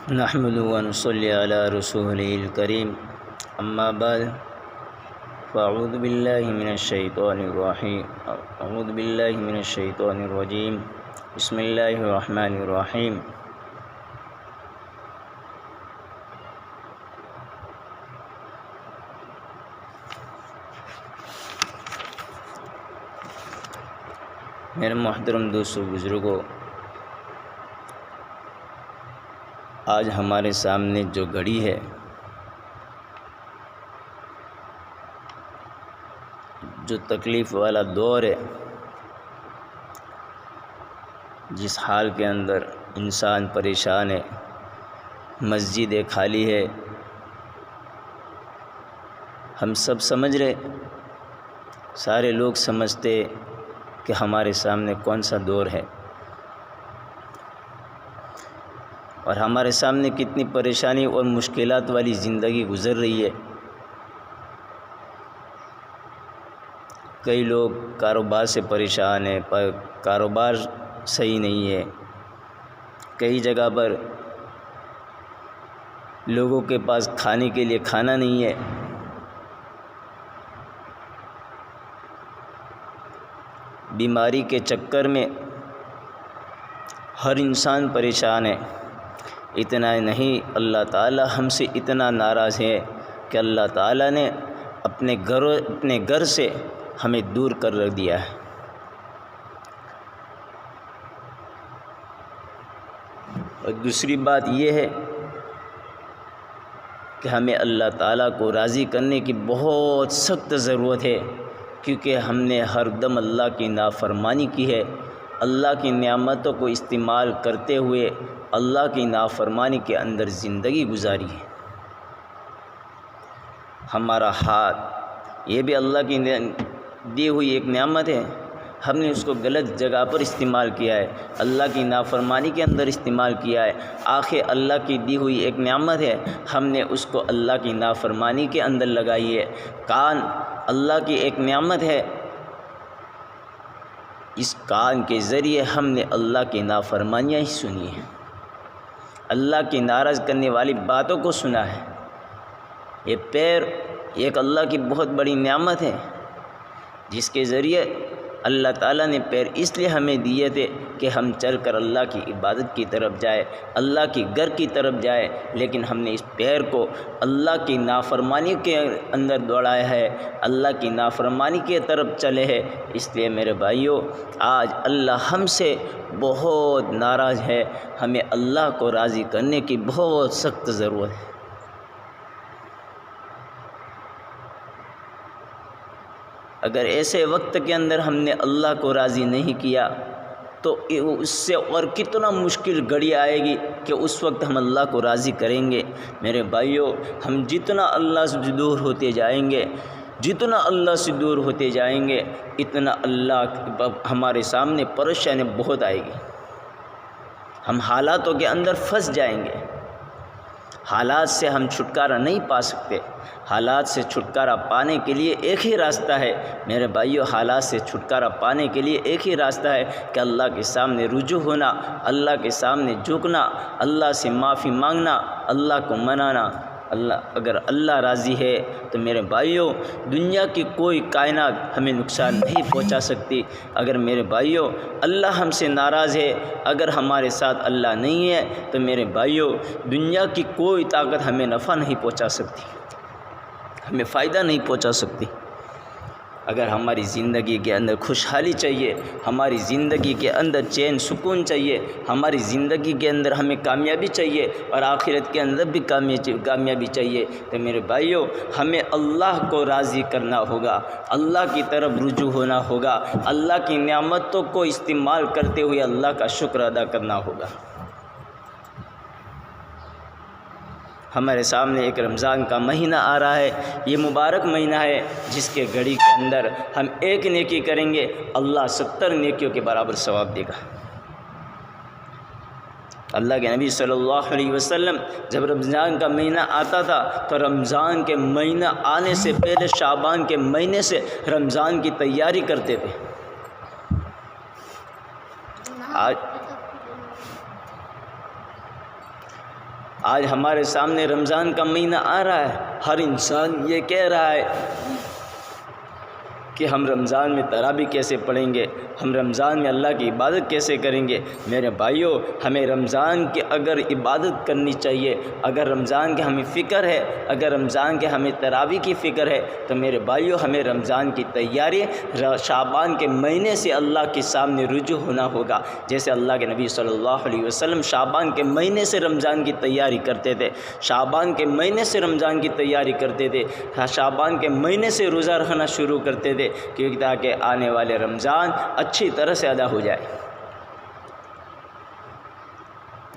نحمد و نصلی علی رسولہ الکریم اما بعد فاعوذ باللہ من الشیطان الرجیم بسم اللہ الرحمن الرحیم میرے محترم دوستو بزرگوں، آج ہمارے سامنے جو گھڑی ہے، جو تکلیف والا دور ہے، جس حال کے اندر انسان پریشان ہے، مسجدیں خالی ہے، ہم سب سمجھ رہے، سارے لوگ سمجھتے کہ ہمارے سامنے کون سا دور ہے اور ہمارے سامنے کتنی پریشانی اور مشکلات والی زندگی گزر رہی ہے۔ کئی لوگ کاروبار سے پریشان ہیں، پر کاروبار صحیح نہیں ہے۔ کئی جگہ پر لوگوں کے پاس کھانے کے لیے کھانا نہیں ہے۔ بیماری کے چکر میں ہر انسان پریشان ہے۔ اتنا نہیں، اللہ تعالیٰ ہم سے اتنا ناراض ہے کہ اللہ تعالیٰ نے اپنے گھر سے ہمیں دور کر رکھ دیا ہے۔ اور دوسری بات یہ ہے کہ ہمیں اللہ تعالیٰ کو راضی کرنے کی بہت سخت ضرورت ہے، کیونکہ ہم نے ہر دم اللہ کی نافرمانی کی ہے۔ اللہ کی نعمتوں کو استعمال کرتے ہوئے اللہ کی نافرمانی کے اندر زندگی گزاری ہے۔ ہمارا ہاتھ، یہ بھی اللہ کی دی ہوئی ایک نعمت ہے، ہم نے اس کو غلط جگہ پر استعمال کیا ہے، اللہ کی نافرمانی کے اندر استعمال کیا ہے۔ آنکھیں اللہ کی دی ہوئی ایک نعمت ہے، ہم نے اس کو اللہ کی نافرمانی کے اندر لگائی ہے۔ کان اللہ کی ایک نعمت ہے، اس کان کے ذریعے ہم نے اللہ کی نافرمانیاں ہی سنی ہیں، اللہ کی ناراض کرنے والی باتوں کو سنا ہے۔ یہ پیر ایک اللہ کی بہت بڑی نعمت ہے، جس کے ذریعے اللہ تعالیٰ نے پیر اس لیے ہمیں دیے تھے کہ ہم چل کر اللہ کی عبادت کی طرف جائے، اللہ کی گھر کی طرف جائے، لیکن ہم نے اس پیر کو اللہ کی نافرمانی کے اندر دوڑایا ہے، اللہ کی نافرمانی کی طرف چلے ہیں۔ اس لیے میرے بھائیوں، آج اللہ ہم سے بہت ناراض ہے، ہمیں اللہ کو راضی کرنے کی بہت سخت ضرورت ہے۔ اگر ایسے وقت کے اندر ہم نے اللہ کو راضی نہیں کیا تو اس سے اور کتنا مشکل گھڑی آئے گی کہ اس وقت ہم اللہ کو راضی کریں گے۔ میرے بھائیوں، ہم جتنا اللہ سے دور ہوتے جائیں گے، جتنا اللہ سے دور ہوتے جائیں گے، اتنا اللہ ہمارے سامنے پریشانی بہت آئے گی۔ ہم حالاتوں کے اندر پھنس جائیں گے، حالات سے ہم چھٹکارا نہیں پا سکتے۔ حالات سے چھٹکارا پانے کے لیے ایک ہی راستہ ہے میرے بھائیوں، حالات سے چھٹکارا پانے کے لیے ایک ہی راستہ ہے کہ اللہ کے سامنے رجوع ہونا، اللہ کے سامنے جھکنا، اللہ سے معافی مانگنا، اللہ کو منانا۔ اگر اللہ راضی ہے تو میرے بھائیوں، دنیا کی کوئی کائنات ہمیں نقصان نہیں پہنچا سکتی۔ اگر میرے بھائیوں اللہ ہم سے ناراض ہے، اگر ہمارے ساتھ اللہ نہیں ہے تو میرے بھائیوں، دنیا کی کوئی طاقت ہمیں نفع نہیں پہنچا سکتی، ہمیں فائدہ نہیں پہنچا سکتی۔ اگر ہماری زندگی کے اندر خوشحالی چاہیے، ہماری زندگی کے اندر چین سکون چاہیے، ہماری زندگی کے اندر ہمیں کامیابی چاہیے اور آخرت کے اندر بھی کامیابی چاہیے، تو میرے بھائیوں، ہمیں اللہ کو راضی کرنا ہوگا، اللہ کی طرف رجوع ہونا ہوگا، اللہ کی نعمتوں کو استعمال کرتے ہوئے اللہ کا شکر ادا کرنا ہوگا۔ ہمارے سامنے ایک رمضان کا مہینہ آ رہا ہے، یہ مبارک مہینہ ہے جس کے گھڑی کے اندر ہم ایک نیکی کریں گے، اللہ 70 نیکیوں کے برابر ثواب دے گا۔ اللہ کے نبی صلی اللہ علیہ وسلم جب رمضان کا مہینہ آتا تھا تو رمضان کے مہینہ آنے سے پہلے شعبان کے مہینے سے رمضان کی تیاری کرتے تھے۔ آج ہمارے سامنے رمضان کا مہینہ آ رہا ہے، ہر انسان یہ کہہ رہا ہے کہ ہم رمضان میں تراویح کیسے پڑھیں گے، ہم رمضان میں اللہ کی عبادت کیسے کریں گے۔ میرے بھائیوں، ہمیں رمضان کی اگر عبادت کرنی چاہیے، اگر رمضان کی ہمیں فکر ہے، اگر رمضان کے ہمیں تراویح کی فکر ہے، تو میرے بھائیوں ہمیں رمضان کی تیاری شعبان کے مہینے سے اللہ کے سامنے رجوع ہونا ہوگا۔ جیسے اللہ کے نبی صلی اللہ علیہ وسلم شعبان کے مہینے سے رمضان کی تیاری کرتے تھے، شعبان کے مہینے سے رمضان کی تیاری کرتے تھے، شعبان کے مہینے سے روزہ رکھنا شروع کرتے تھے، کیونکہ تاکہ آنے والے رمضان اچھی طرح سے ادا ہو جائے۔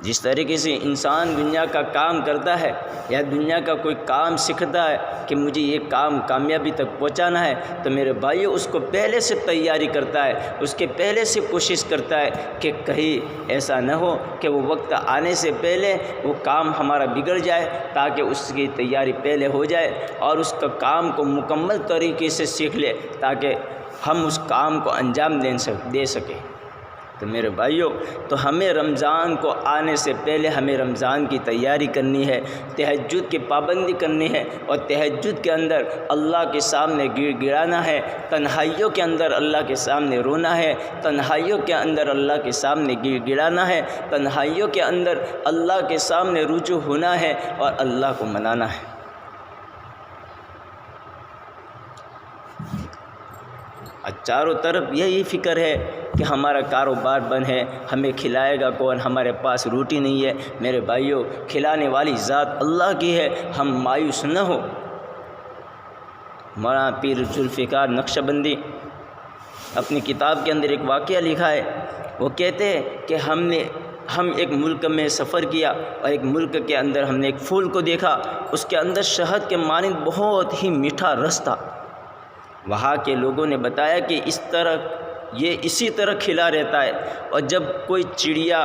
جس طریقے سے انسان دنیا کا کام کرتا ہے یا دنیا کا کوئی کام سیکھتا ہے کہ مجھے یہ کام کامیابی تک پہنچانا ہے، تو میرے بھائیو اس کو پہلے سے تیاری کرتا ہے، اس کے پہلے سے کوشش کرتا ہے کہ کہیں ایسا نہ ہو کہ وہ وقت آنے سے پہلے وہ کام ہمارا بگڑ جائے، تاکہ اس کی تیاری پہلے ہو جائے اور اس کا کام کو مکمل طریقے سے سیکھ لے، تاکہ ہم اس کام کو انجام دے سکیں۔ تو میرے بھائیوں، تو ہمیں رمضان کو آنے سے پہلے ہمیں رمضان کی تیاری کرنی ہے، تہجد کی پابندی کرنی ہے، اور تہجد کے اندر اللہ کے سامنے گڑ گڑانا ہے، تنہائیوں کے اندر اللہ کے سامنے رونا ہے، تنہائیوں کے اندر اللہ کے سامنے گڑ گڑانا ہے، تنہائیوں کے اندر اللہ کے سامنے رجوع ہونا ہے اور اللہ کو منانا ہے۔ چاروں طرف یہی فکر ہے کہ ہمارا کاروبار بند ہے، ہمیں کھلائے گا کون، ہمارے پاس روٹی نہیں ہے۔ میرے بھائیوں، کھلانے والی ذات اللہ کی ہے، ہم مایوس نہ ہو۔ مولانا پیر ذوالفقار نقشبندی اپنی کتاب کے اندر ایک واقعہ لکھا ہے، وہ کہتے ہیں کہ ہم ایک ملک میں سفر کیا اور ایک ملک کے اندر ہم نے ایک پھول کو دیکھا، اس کے اندر شہد کے مانند بہت ہی میٹھا رس تھا۔ وہاں کے لوگوں نے بتایا کہ یہ اسی طرح کھلا رہتا ہے، اور جب کوئی چڑیا،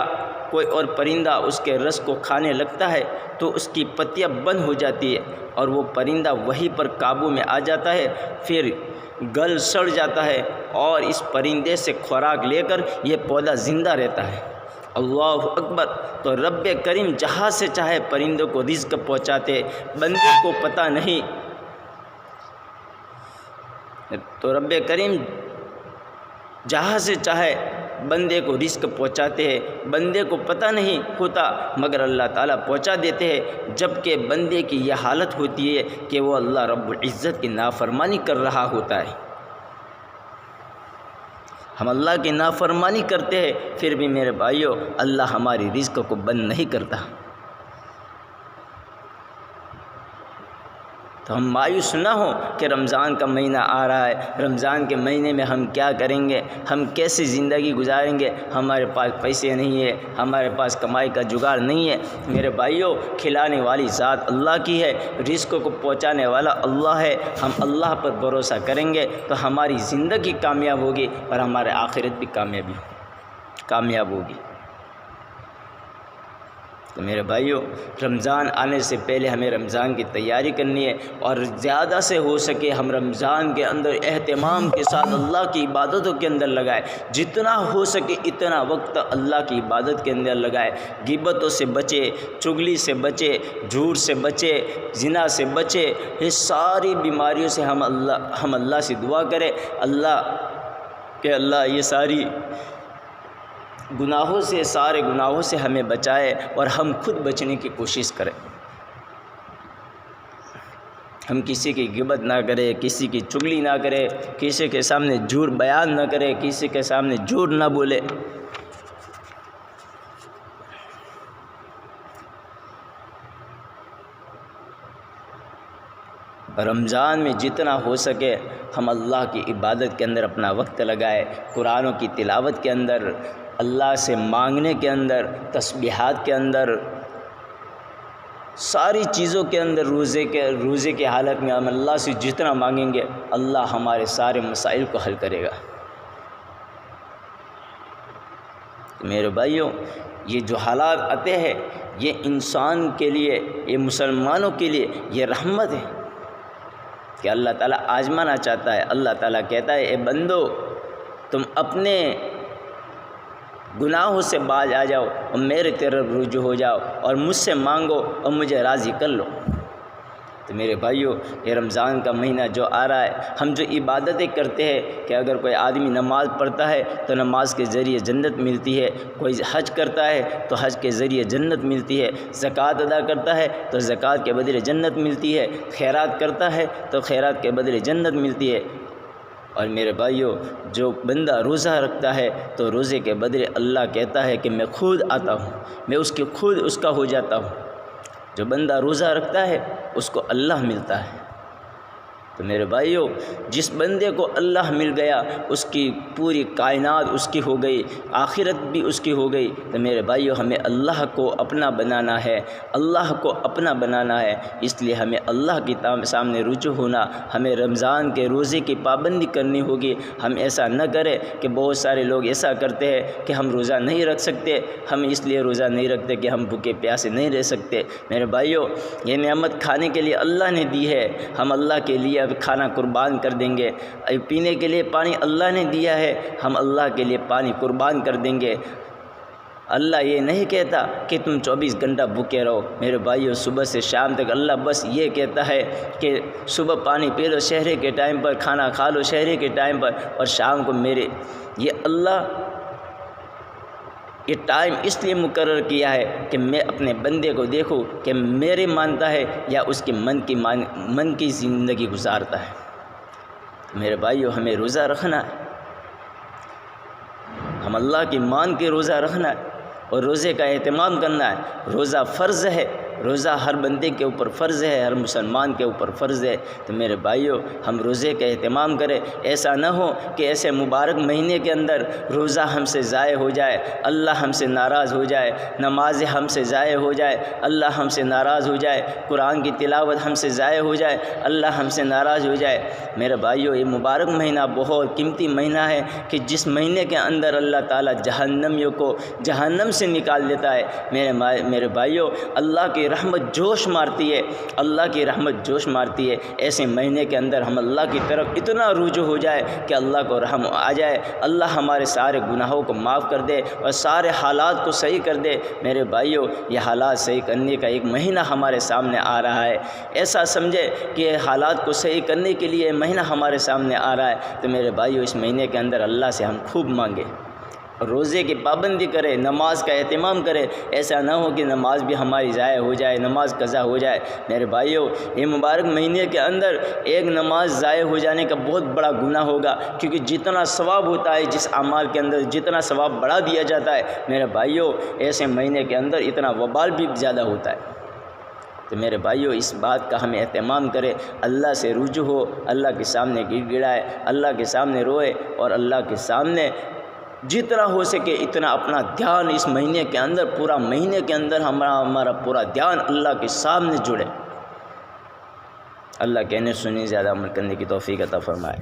کوئی اور پرندہ اس کے رس کو کھانے لگتا ہے تو اس کی پتیاں بند ہو جاتی ہے اور وہ پرندہ وہیں پر قابو میں آ جاتا ہے، پھر گل سڑ جاتا ہے اور اس پرندے سے خوراک لے کر یہ پودا زندہ رہتا ہے۔ اللہ اکبر! تو رب کریم جہاں سے چاہے پرندوں کو رزق پہنچاتے، بندے کو پتہ نہیں، تو رب کریم جہاں سے چاہے بندے کو رزق پہنچاتے ہیں، بندے کو پتہ نہیں ہوتا مگر اللہ تعالیٰ پہنچا دیتے ہیں، جبکہ بندے کی یہ حالت ہوتی ہے کہ وہ اللہ رب العزت کی نافرمانی کر رہا ہوتا ہے۔ ہم اللہ کی نافرمانی کرتے ہیں، پھر بھی میرے بھائیوں اللہ ہماری رزق کو بند نہیں کرتا۔ تو ہم مایوس نہ ہوں کہ رمضان کا مہینہ آ رہا ہے، رمضان کے مہینے میں ہم کیا کریں گے، ہم کیسی زندگی گزاریں گے، ہمارے پاس پیسے نہیں ہے، ہمارے پاس کمائی کا جگاڑ نہیں ہے۔ میرے بھائیوں، کھلانے والی ذات اللہ کی ہے، رزق کو پہنچانے والا اللہ ہے، ہم اللہ پر بھروسہ کریں گے تو ہماری زندگی کامیاب ہوگی اور ہمارے آخرت بھی کامیاب ہوگی۔ تو میرے بھائیوں، رمضان آنے سے پہلے ہمیں رمضان کی تیاری کرنی ہے، اور زیادہ سے ہو سکے ہم رمضان کے اندر اہتمام کے ساتھ اللہ کی عبادتوں کے اندر لگائے، جتنا ہو سکے اتنا وقت اللہ کی عبادت کے اندر لگائے، غیبتوں سے بچے، چغلی سے بچے، جھوٹ سے بچے، زنا سے بچے، یہ ساری بیماریوں سے ہم اللہ سے دعا کریں کہ اللہ یہ ساری سارے گناہوں سے ہمیں بچائے اور ہم خود بچنے کی کوشش کریں۔ ہم کسی کی غیبت نہ کریں، کسی کی چغلی نہ کریں، کسی کے سامنے جھوٹ بیان نہ کریں، کسی کے سامنے جھوٹ نہ بولے۔ رمضان میں جتنا ہو سکے ہم اللہ کی عبادت کے اندر اپنا وقت لگائے، قرآنوں کی تلاوت کے اندر، اللہ سے مانگنے کے اندر، تسبیحات کے اندر، ساری چیزوں کے اندر، روزے کے حالت میں ہم اللہ سے جتنا مانگیں گے اللہ ہمارے سارے مسائل کو حل کرے گا۔ میرے بھائیوں، یہ جو حالات آتے ہیں یہ انسان کے لیے، یہ مسلمانوں کے لیے یہ رحمت ہے کہ اللہ تعالیٰ آزمانا چاہتا ہے۔ اللہ تعالیٰ کہتا ہے اے بندو، تم اپنے گناہوں سے باز آ جاؤ اور میرے طرف رجوع ہو جاؤ اور مجھ سے مانگو اور مجھے راضی کر لو۔ تو میرے بھائیوں، یہ رمضان کا مہینہ جو آ رہا ہے، ہم جو عبادتیں کرتے ہیں کہ اگر کوئی آدمی نماز پڑھتا ہے تو نماز کے ذریعے جنت ملتی ہے، کوئی حج کرتا ہے تو حج کے ذریعے جنت ملتی ہے، زکوٰۃ ادا کرتا ہے تو زکوٰۃ کے بدلے جنت ملتی ہے، خیرات کرتا ہے تو خیرات کے بدلے جنت ملتی ہے۔ اور میرے بھائیوں، جو بندہ روزہ رکھتا ہے تو روزے کے بدلے اللہ کہتا ہے کہ میں خود آتا ہوں، میں اس کا ہو جاتا ہوں۔ جو بندہ روزہ رکھتا ہے اس کو اللہ ملتا ہے۔ تو میرے بھائیوں، جس بندے کو اللہ مل گیا اس کی پوری کائنات اس کی ہو گئی، آخرت بھی اس کی ہو گئی۔ تو میرے بھائیوں، ہمیں اللہ کو اپنا بنانا ہے، اللہ کو اپنا بنانا ہے، اس لیے ہمیں اللہ کی سامنے رجوع ہونا، ہمیں رمضان کے روزے کی پابندی کرنی ہوگی۔ ہم ایسا نہ کریں کہ بہت سارے لوگ ایسا کرتے ہیں کہ ہم روزہ نہیں رکھ سکتے، ہم اس لیے روزہ نہیں رکھتے کہ ہم بھوکے پیاسے نہیں رہ سکتے۔ میرے بھائیوں، یہ نعمت کھانے کے لیے اللہ نے دی ہے، ہم اللہ کے لیے اب کھانا قربان کر دیں گے۔ پینے کے لیے پانی اللہ نے دیا ہے، ہم اللہ کے لیے پانی قربان کر دیں گے۔ اللہ یہ نہیں کہتا کہ تم 24 گھنٹہ بھوکے رہو۔ میرے بھائیوں، صبح سے شام تک اللہ بس یہ کہتا ہے کہ صبح پانی پی لو شہرے کے ٹائم پر، کھانا کھا لو شہرے کے ٹائم پر، اور شام کو یہ اللہ یہ ٹائم اس لیے مقرر کیا ہے کہ میں اپنے بندے کو دیکھوں کہ میرے مانتا ہے یا اس کے من کی زندگی گزارتا ہے۔ میرے بھائیوں، ہمیں روزہ رکھنا ہے، ہم اللہ کی مان کے روزہ رکھنا ہے اور روزے کا اہتمام کرنا ہے۔ روزہ فرض ہے، روزہ ہر بندے کے اوپر فرض ہے، ہر مسلمان کے اوپر فرض ہے۔ تو میرے بھائیوں، ہم روزے کا اہتمام کریں۔ ایسا نہ ہو کہ ایسے مبارک مہینے کے اندر روزہ ہم سے ضائع ہو جائے، اللہ ہم سے ناراض ہو جائے، نمازیں ہم سے ضائع ہو جائے، اللہ ہم سے ناراض ہو جائے، قرآن کی تلاوت ہم سے ضائع ہو جائے، اللہ ہم سے ناراض ہو جائے۔ میرے بھائیوں، یہ مبارک مہینہ بہت قیمتی مہینہ ہے کہ جس مہینے کے اندر اللہ تعالیٰ جہنمیوں کو جہنم سے نکال دیتا ہے۔ میرے بھائیوں، اللہ کی رحمت جوش مارتی ہے، اللہ کی رحمت جوش مارتی ہے۔ ایسے مہینے کے اندر ہم اللہ کی طرف اتنا رجوع ہو جائے کہ اللہ کو رحم آ جائے، اللہ ہمارے سارے گناہوں کو معاف کر دے اور سارے حالات کو صحیح کر دے۔ میرے بھائیوں، یہ حالات صحیح کرنے کا ایک مہینہ ہمارے سامنے آ رہا ہے۔ ایسا سمجھے کہ حالات کو صحیح کرنے کے لیے مہینہ ہمارے سامنے آ رہا ہے۔ تو میرے بھائیوں، اس مہینے کے اندر اللہ سے ہم خوب مانگیں، روزے کی پابندی کرے، نماز کا اہتمام کرے۔ ایسا نہ ہو کہ نماز بھی ہماری ضائع ہو جائے، نماز قضا ہو جائے۔ میرے بھائیوں، یہ مبارک مہینے کے اندر ایک نماز ضائع ہو جانے کا بہت بڑا گناہ ہوگا، کیونکہ جتنا ثواب ہوتا ہے، جس اعمال کے اندر جتنا ثواب بڑھا دیا جاتا ہے، میرے بھائیوں، ایسے مہینے کے اندر اتنا وبال بھی زیادہ ہوتا ہے۔ تو میرے بھائیوں، اس بات کا ہمیں اہتمام کرے، اللہ سے رجوع ہو، اللہ کے سامنے گڑ گڑائے، اللہ کے سامنے روئے اور اللہ کے سامنے جتنا ہو سکے اتنا اپنا دھیان اس مہینے کے اندر، پورا مہینے کے اندر ہمارا پورا دھیان اللہ کے سامنے جڑے۔ اللہ کہنے سنی زیادہ عمل کرنے کی توفیق عطا فرمائے۔